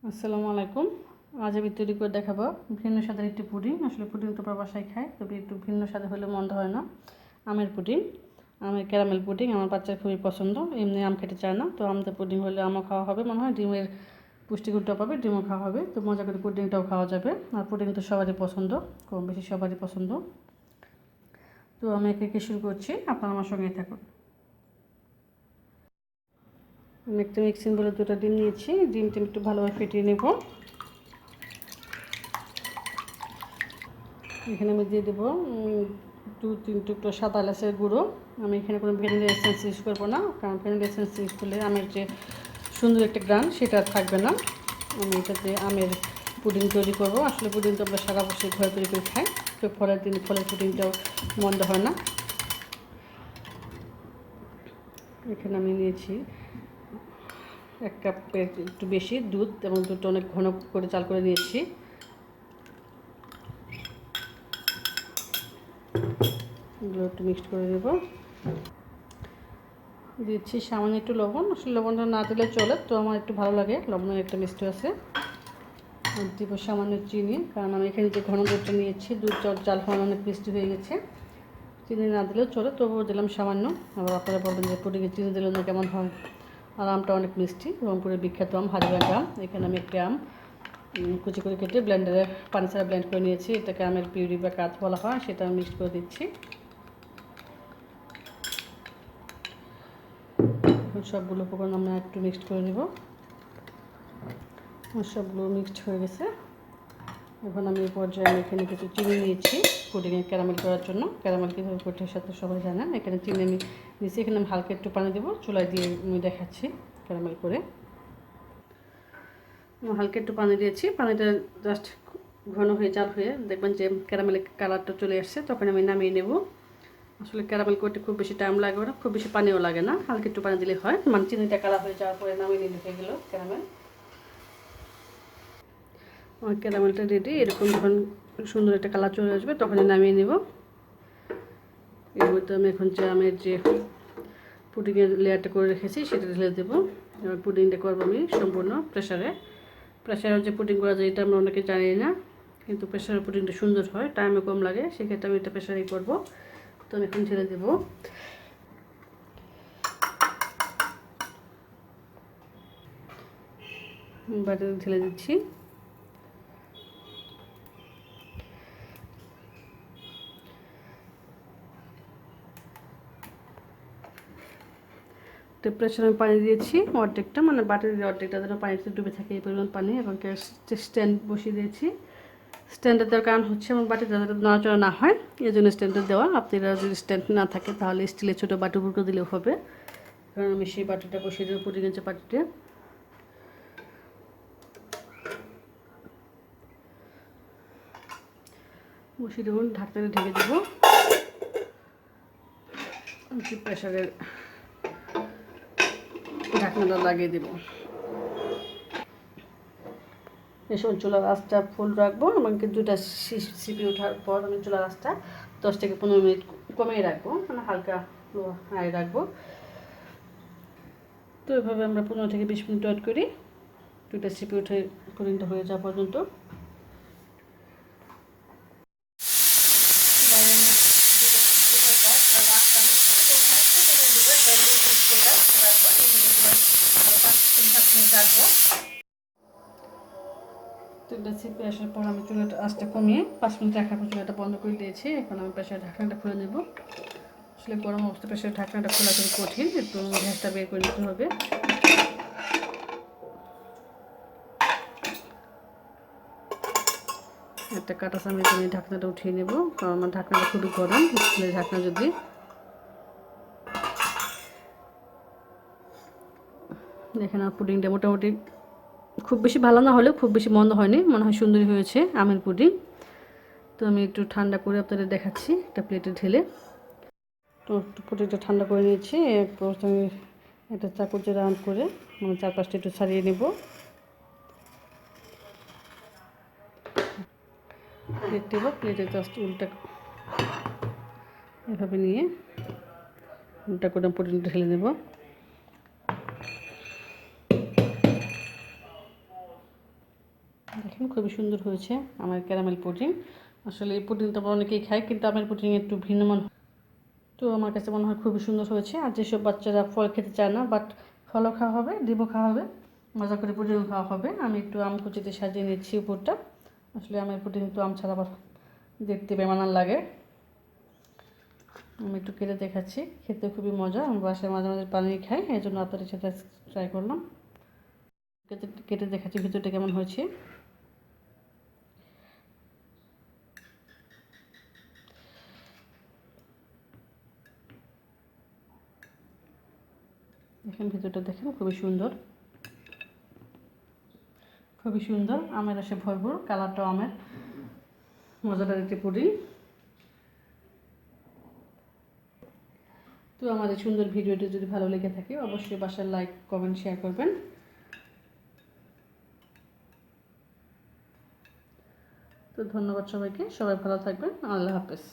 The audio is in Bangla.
আসসালামু আলাইকুম। আজ আমি তৈরি করে দেখাবো ভিন্ন স্বাদের একটি পুডিং। আসলে পুডিং তো বাসায় খায়, তবে একটু ভিন্ন স্বাদে হলে মন্দ হয় না। আমের পুডিং, আমের ক্যারামেল পুডিং আমার বাচ্চার খুবই পছন্দ। এমনি আম খেতে চায় না, তো আমটা পুডিং হলে আমও খাওয়া হবে, মনে হয় ডিমের পুষ্টিগুণটাও পাবে, ডিমও খাওয়া হবে, তো মজা করে পুডিংটাও খাওয়া যাবে। আর পুডিং তো সবারই পছন্দ, কম বেশি সবারই পছন্দ। তো আমি একে একে শুরু করছি, আপনারা আমার সঙ্গেই থাকুন। আমি একটা মিক্সিং বলে 2টা ডিম নিয়েছি, ডিমটা একটু ভালোভাবে ফেটিয়ে নেব। এখানে আমি দিয়ে দেবো 2-3 টুকরো সাদা এলাচের গুঁড়ো। আমি এখানে কোনো ভ্যানিলা এসেন্স ইউজ করবো না, কারণ ভ্যানিলা এসেন্স ইউজ করলে আমের যে সুন্দর একটা গ্রান সেটা থাকবে না। আমি এটাতে আমের পুডিং তৈরি করব। আসলে পুডিং তো আমরা সারা বছর ঘরে তৈরি করে খাই, তো ফলের দিন ফলের পুডিংটাও মন্দ হয় না। এখানে আমি নিয়েছি 1 কাপের একটু বেশি দুধ, এবং দুধটা অনেক ঘন করে চাল করে নিয়েছি। এগুলো একটু মিক্সড করে দেবো। দিচ্ছি সামান্য একটু লবণ। আসলে লবণটা না দিলে চলে, তো আমার একটু ভালো লাগে, লবণের একটা মিষ্টি আছে। আর দিব সামান্য চিনি, কারণ আমি এখানে যে ঘন দুধটা নিয়েছি, দুধ চাল হওয়ার অনেক মিষ্টি হয়ে গেছে। চিনি না দিলেও চলে, তবুও দিলাম সামান্য। আবার আপনারা বলবেন যে পুডিংয়ে চিনি দিলে না কেমন হয়। আর আমটা অনেক মিষ্টি, রংপুরের বিখ্যাত আম হাড়িভাঙা আম। এখানে আমি একটা আম কুচি করে কেটে ব্লেন্ডারে পানি ছাড়া ব্লেন্ড করে নিয়েছি। এটাকে আমের পিউরি বা কাঁচ বলা হয়, সেটা আমি মিক্সড করে দিচ্ছি। এখন সবগুলো উপকরণ আমরা একটু মিক্সড করে নেব। সবগুলো মিক্সড হয়ে গেছে। এখন আমি এই পর্যায়ে এখানে কিছু চিনি নিয়েছি পুডিংয়ে ক্যারামেল করার জন্য। ক্যারামেল কীভাবে করতে হয় সাথে সবাই জানেন। এখানে চিনি আমি নিয়েছি, এখানে আমি হালকা একটু পানি দেবো, চুলায় দিয়ে আমি দেখাচ্ছি ক্যারামেল করে। হালকা একটু পানি দিয়েছি, পানিটা জাস্ট ঘন হয়ে জাল হয়ে দেখবেন যে ক্যারামেলের কালারটা চলে আসছে, তখন আমি নামিয়ে নেব। আসলে ক্যারামেল করতে খুব বেশি টাইম লাগবে না, খুব বেশি পানিও লাগে না, হালকা একটু পানি দিলে হয়। মানে চিনিটা কালার হয়ে যাওয়ার পরে নামিয়ে নিলে হয়ে গেল ক্যারামেল। আমার ক্যারামেলটা রেডি। এরকম যখন সুন্দর একটা কালার চলে আসবে তখনই নামিয়ে নেব। এর মধ্যে আমি এখন যে আমের যে পুডিংয়ের লেয়ারটা করে রেখেছি সেটা ঢেলে দেবো। এবার পুডিংটা করবো আমি সম্পূর্ণ প্রেসারে। প্রেসারে যে পুডিং করা যায় এটা আমরা অনেকে জানি না, কিন্তু প্রেসারের পুডিংটা সুন্দর হয়, টাইমও কম লাগে, সেক্ষেত্রে আমি এটা প্রেসারেই করবো। তো আমি এখন ঢেলে দেবো। বাটিতে ঢেলে দিচ্ছি। তো প্রেসারে আমি পানি দিয়েছি অর্ধেকটা, মানে বাটির অর্ধেকটা যেন পানিতে ডুবে থাকে এই পরিমাণ পানি। এবং স্ট্যান্ড বসিয়ে দিয়েছি। স্ট্যান্ডের দেওয়ার কারণ হচ্ছে আমার বাটিটা যাতে নড়াচড়া না হয়, এই জন্য স্ট্যান্ডের দেওয়া। আপনারা যদি স্ট্যান্ড না থাকে তাহলে স্টিলের ছোটো বাটি বুটো দিলেও হবে, কারণ আমি সেই বাটিটা বসিয়ে দেবো পুডিংয়ের যে বাটিটা। বসিয়ে দেবো, ঢাকনাটা ঢেকে দেবো। প্রেসারের ঢাকনাটা লাগিয়ে দেবো। এসব চুলার আঁচটা ফুল রাখবো, আমাকে 2টা সিপি ওঠার পর আমি চুলার আঁচটা 10 থেকে 15 মিনিট কমিয়ে রাখবো, মানে হালকা হাই রাখবো। তো এভাবে আমরা 15 থেকে 20 মিনিট ওয়েট করি, 2টা সিপি উঠে পুডিংটা হয়ে যাওয়া পর্যন্ত। তিনটা সিপি আসার পর আমি চুলাটা আঁচটা কমিয়ে 5 মিনিট রাখার পর চুলাটা বন্ধ করে দিয়েছি। এখন আমি প্রেসারের ঢাকনাটা খুলে নেব। আসলে গরম অবস্থা প্রেসারের ঢাকনাটা খোলা খুবই কঠিন, একটু গ্যাসটা বের করে নিতে হবে। একটা কাঁটা চামচ আমি ঢাকনাটা উঠিয়ে নেব, কারণ আমার ঢাকনাটা খুবই গরম, স্টিলের ঢাকনা যদি। দেখেন আমার পুডিংটা মোটামুটি খুব বেশি ভালো না হলেও খুব বেশি মন্দ হয়নি, মনে হয় সুন্দরই হয়েছে আমের পুডিং। তো আমি একটু ঠান্ডা করে আপনাদের দেখাচ্ছি একটা প্লেটে ঢেলে। তো একটু পুডিংটা ঠান্ডা করে নিয়েছি। প্রথমে একটা চাকুচে রাউন্ড করে আমি চারপাশটা একটু ছাড়িয়ে নেব। প্লেট দেব, প্লেটে জাস্ট উল্টা এভাবে নিয়ে উল্টা করে পুডিংটা ঢেলে নেব। 2 দেখেন খুবই সুন্দর হয়েছে আমার ক্যারামেল পুডিং। আসলে এই পুডিংটা আমরা অনেকেই খাই, কিন্তু আমের পুডিং একটু ভিন্ন মনে, তো আমার কাছে মনে হয় খুবই সুন্দর হয়েছে। আর যেসব বাচ্চারা ফল খেতে চায় না, বাট ফলও খাওয়া হবে, ডিমও খাওয়া হবে, মজা করে পুডিংও খাওয়া হবে। আমি একটু আম কুচিতে সাজিয়ে নিচ্ছি উপরটা। আসলে আমের পুডিং তো আম ছাড়া আবার দেখতে বেমানান লাগে। আমি একটু কেটে দেখাচ্ছি, খেতে খুবই মজা। আমি বাসায় মাঝে মাঝে পানি খাই, এই জন্য আপনাদের সাথে ট্রাই করলাম। কেটে কেটে দেখাচ্ছি ভিতরটা কেমন হয়েছে। দেখেন ভিতরটা, দেখেন খুবই সুন্দর, খুবই সুন্দর। আমের রসে ভরপুর, কালারটাও আমের, মজাদার একটি পুডিং। তো আমাদের সুন্দর ভিডিওটি যদি ভালো লেগে থাকে অবশ্যই বাসার লাইক, কমেন্ট, শেয়ার করবেন। তো ধন্যবাদ সবাইকে, সবাই ভালো থাকবেন। আল্লাহ হাফেজ।